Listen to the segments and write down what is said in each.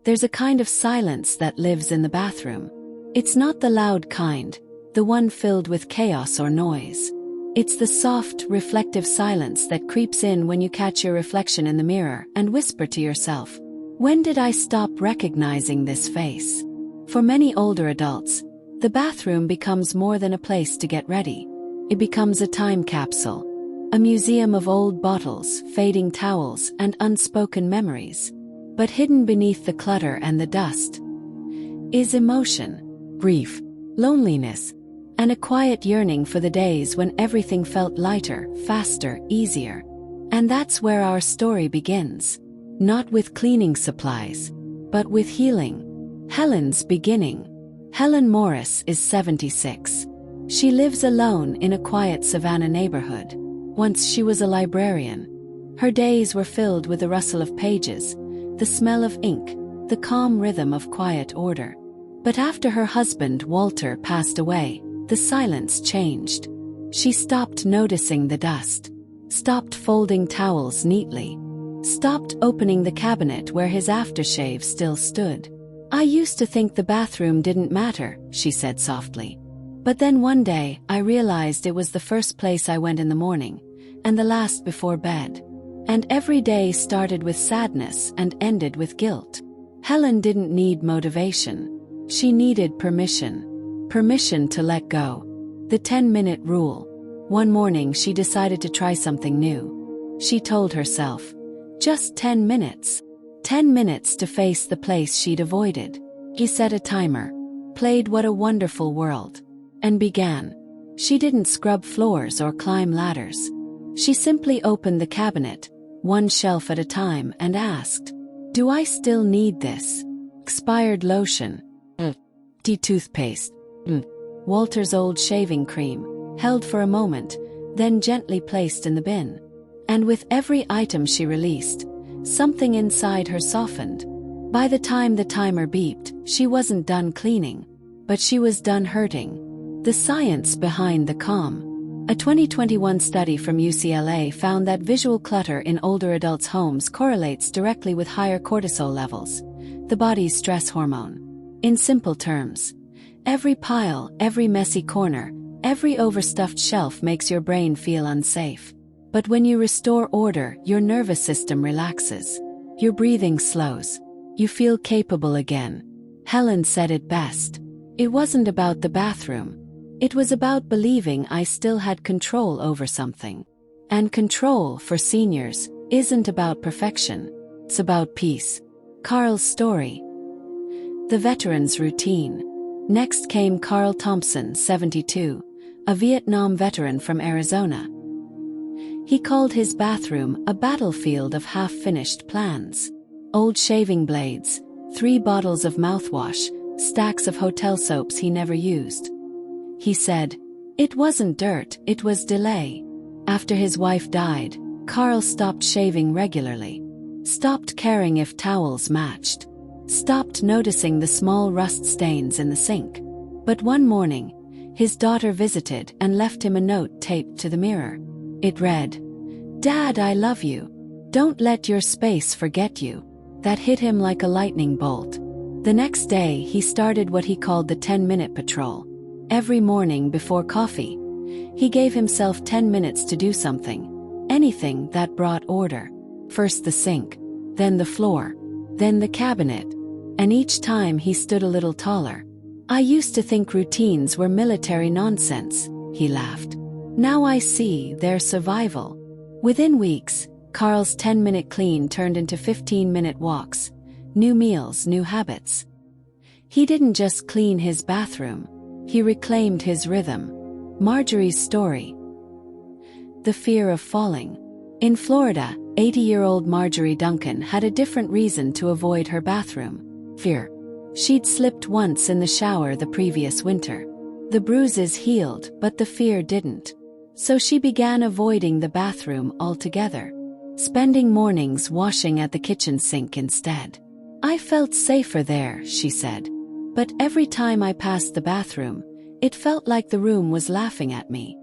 There's a kind of silence that lives in the bathroom. It's not the loud kind, the one filled with chaos or noise. It's the soft, reflective silence that creeps in when you catch your reflection in the mirror and whisper to yourself, "When did I stop recognizing this face?" For many older adults, the bathroom becomes more than a place to get ready. It becomes a time capsule, a museum of old bottles, fading towels, and unspoken memories. But hidden beneath the clutter and the dust is emotion, grief, loneliness, and a quiet yearning for the days when everything felt lighter, faster, easier. And that's where our story begins. Not with cleaning supplies, but with healing. Helen's beginning. Helen Morris is 76. She lives alone in a quiet Savannah neighborhood. Once she was a librarian. Her days were filled with the rustle of pages, the smell of ink, the calm rhythm of quiet order. But after her husband Walter passed away, the silence changed. She stopped noticing the dust, stopped folding towels neatly, stopped opening the cabinet where his aftershave still stood. "I used to think the bathroom didn't matter," she said softly. "But then one day I realized it was the first place I went in the morning, and the last before bed. And every day started with sadness and ended with guilt." Helen didn't need motivation. She needed permission. Permission to let go. The 10-minute rule. One morning she decided to try something new. She told herself, just 10 minutes. 10 minutes to face the place she'd avoided. He set a timer, played What a Wonderful World, and began. She didn't scrub floors or climb ladders. She simply opened the cabinet, one shelf at a time, and asked, "Do I still need this? Expired lotion? Tea toothpaste? Walter's old shaving cream," held for a moment, then gently placed in the bin. And with every item she released, something inside her softened. By the time the timer beeped, she wasn't done cleaning, but she was done hurting. The science behind the calm. A 2021 study from UCLA found that visual clutter in older adults' homes correlates directly with higher cortisol levels, the body's stress hormone. In simple terms, every pile, every messy corner, every overstuffed shelf makes your brain feel unsafe. But when you restore order, your nervous system relaxes. Your breathing slows. You feel capable again. Helen said it best. It wasn't about the bathroom. It was about believing I still had control over something. And control, for seniors, isn't about perfection. It's about peace. Carl's story. The veteran's routine. Next came Carl Thompson, 72, a Vietnam veteran from Arizona. He called his bathroom a battlefield of half-finished plans. Old shaving blades, 3 bottles of mouthwash, stacks of hotel soaps he never used. He said, "It wasn't dirt, it was delay." After his wife died, Carl stopped shaving regularly. Stopped caring if towels matched. Stopped noticing the small rust stains in the sink. But one morning, his daughter visited and left him a note taped to the mirror. It read, "Dad, I love you. Don't let your space forget you." That hit him like a lightning bolt. The next day, he started what he called the 10-minute patrol. Every morning before coffee, he gave himself 10 minutes to do something. Anything that brought order. First the sink, then the floor, then the cabinet. And each time he stood a little taller. "I used to think routines were military nonsense," he laughed. "Now I see they're survival." Within weeks, Carl's 10-minute clean turned into 15-minute walks. New meals, new habits. He didn't just clean his bathroom. He reclaimed his rhythm. Marjorie's story. The fear of falling. In Florida, 80-year-old Marjorie Duncan had a different reason to avoid her bathroom. Fear. She'd slipped once in the shower the previous winter. The bruises healed, but the fear didn't. So she began avoiding the bathroom altogether. Spending mornings washing at the kitchen sink instead. "I felt safer there," she said. "But every time I passed the bathroom, it felt like the room was laughing at me."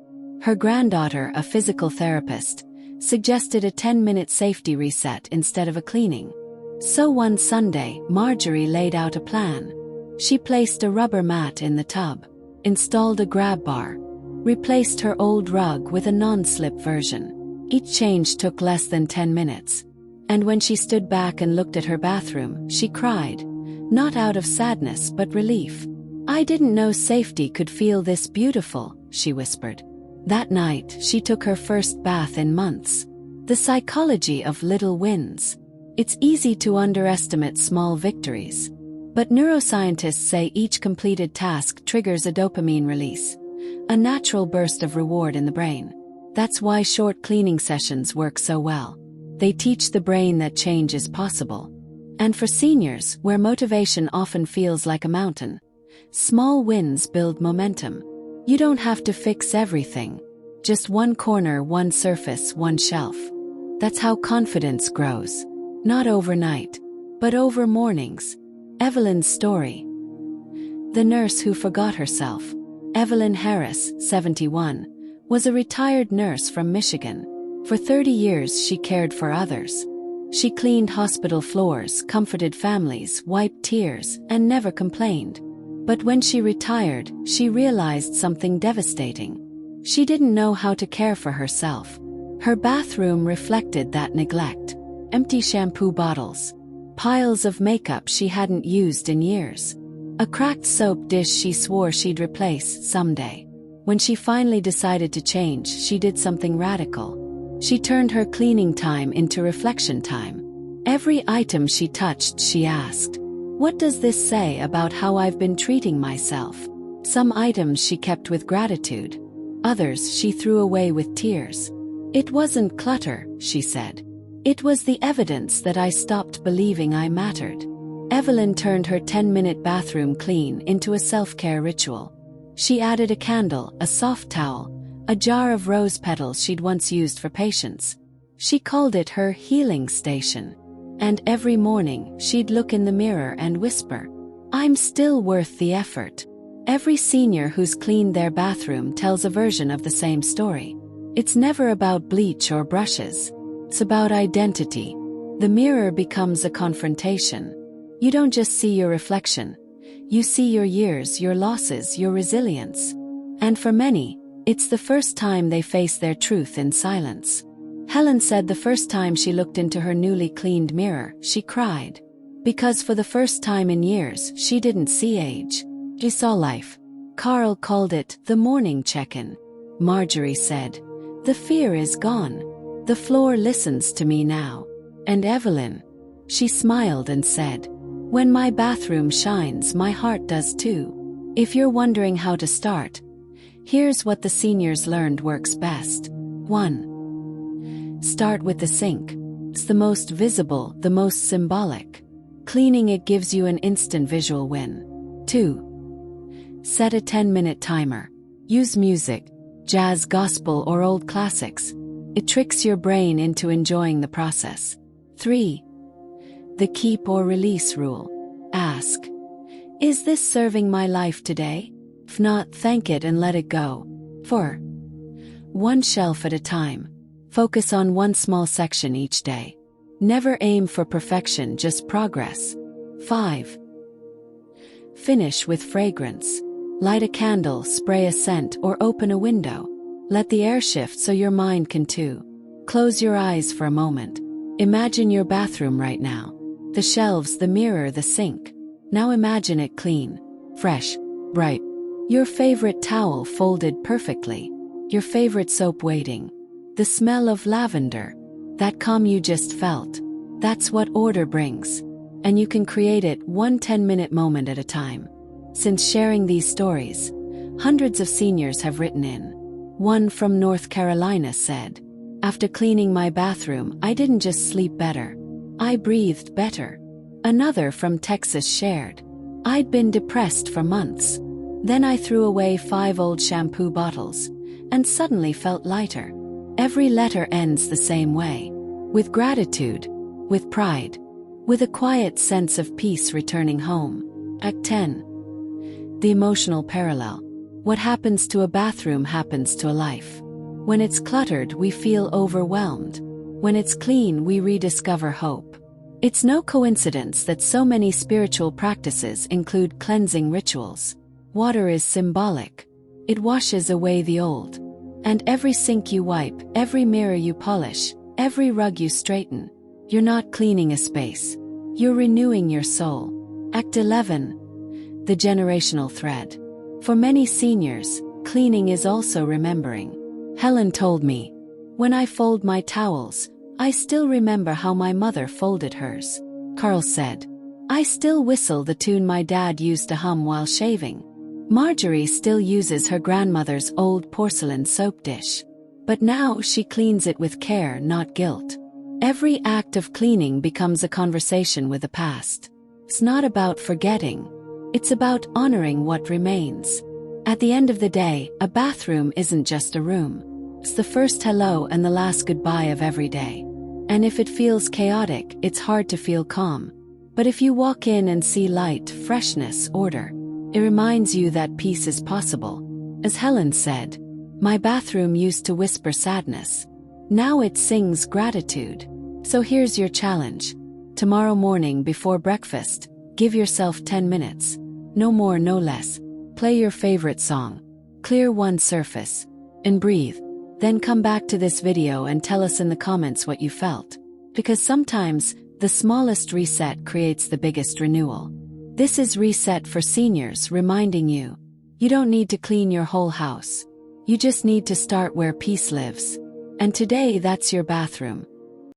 Her granddaughter, a physical therapist, suggested a 10-minute safety reset instead of a cleaning. So one Sunday, Marjorie laid out a plan. She placed a rubber mat in the tub, installed a grab bar, replaced her old rug with a non-slip version. Each change took less than 10 minutes. And when she stood back and looked at her bathroom, she cried. Not out of sadness but relief. I didn't know safety could feel this beautiful, she whispered. That night, she took her first bath in months. The psychology of little wins. It's easy to underestimate small victories. But neuroscientists say each completed task triggers a dopamine release, a natural burst of reward in the brain. That's why short cleaning sessions work so well. They teach the brain that change is possible. And for seniors, where motivation often feels like a mountain, small wins build momentum. You don't have to fix everything. Just one corner, one surface, one shelf. That's how confidence grows. Not overnight, but over mornings. Evelyn's story. The nurse who forgot herself. Evelyn Harris, 71, was a retired nurse from Michigan. For 30 years she cared for others. She cleaned hospital floors, comforted families, wiped tears, and never complained. But when she retired, she realized something devastating. She didn't know how to care for herself. Her bathroom reflected that neglect. Empty shampoo bottles. Piles of makeup she hadn't used in years. A cracked soap dish she swore she'd replace someday. When she finally decided to change, she did something radical. She turned her cleaning time into reflection time. Every item she touched, she asked, "What does this say about how I've been treating myself?" Some items she kept with gratitude. Others she threw away with tears. It wasn't clutter, she said. It was the evidence that I stopped believing I mattered. Evelyn turned her 10-minute bathroom clean into a self-care ritual. She added a candle, a soft towel, a jar of rose petals she'd once used for patience. She called it her healing station. And every morning, she'd look in the mirror and whisper, "I'm still worth the effort." Every senior who's cleaned their bathroom tells a version of the same story. It's never about bleach or brushes. It's about identity. The mirror becomes a confrontation. You don't just see your reflection. You see your years, your losses, your resilience. And for many, it's the first time they face their truth in silence. Helen said the first time she looked into her newly cleaned mirror, she cried. Because for the first time in years, she didn't see age. She saw life. Carl called it the morning check-in. Marjorie said, "The fear is gone. The floor listens to me now." And Evelyn? She smiled and said, "When my bathroom shines, my heart does too." If you're wondering how to start, here's what the seniors learned works best. 1. Start with the sink. It's the most visible, the most symbolic. Cleaning it gives you an instant visual win. 2. Set a 10-minute timer. Use music, jazz, gospel, or old classics. It tricks your brain into enjoying the process. 3. The keep or release rule. Ask, "Is this serving my life today?" If not, thank it and let it go. 4. One shelf at a time. Focus on one small section each day. Never aim for perfection, just progress. 5. Finish with fragrance. Light a candle, spray a scent, or open a window. Let the air shift so your mind can too. Close your eyes for a moment. Imagine your bathroom right now. The shelves, the mirror, the sink. Now imagine it clean, fresh, bright. Your favorite towel folded perfectly. Your favorite soap waiting. The smell of lavender. That calm you just felt. That's what order brings. And you can create it one 10-minute moment at a time. Since sharing these stories, hundreds of seniors have written in. One from North Carolina said, "After cleaning my bathroom, I didn't just sleep better. I breathed better." Another from Texas shared, "I'd been depressed for months. Then I threw away 5 old shampoo bottles, and suddenly felt lighter." Every letter ends the same way. With gratitude, with pride, with a quiet sense of peace returning home. Act 10. The emotional parallel. What happens to a bathroom happens to a life. When it's cluttered, we feel overwhelmed. When it's clean, we rediscover hope. It's no coincidence that so many spiritual practices include cleansing rituals. Water is symbolic. It washes away the old. And every sink you wipe, every mirror you polish, every rug you straighten, you're not cleaning a space. You're renewing your soul. Act 11. The generational thread. For many seniors, cleaning is also remembering. Helen told me, "When I fold my towels, I still remember how my mother folded hers." Carl said, "I still whistle the tune my dad used to hum while shaving." Marjorie still uses her grandmother's old porcelain soap dish. But now she cleans it with care, not guilt. Every act of cleaning becomes a conversation with the past. It's not about forgetting. It's about honoring what remains. At the end of the day, a bathroom isn't just a room. It's the first hello and the last goodbye of every day. And if it feels chaotic, it's hard to feel calm. But if you walk in and see light, freshness, order, it reminds you that peace is possible. As Helen said, "My bathroom used to whisper sadness. Now it sings gratitude." So here's your challenge. Tomorrow morning before breakfast, give yourself 10 minutes. No more, no less. Play your favorite song. Clear one surface. And breathe. Then come back to this video and tell us in the comments what you felt. Because sometimes, the smallest reset creates the biggest renewal. This is Reset for Seniors, reminding you, you don't need to clean your whole house. You just need to start where peace lives. And today that's your bathroom.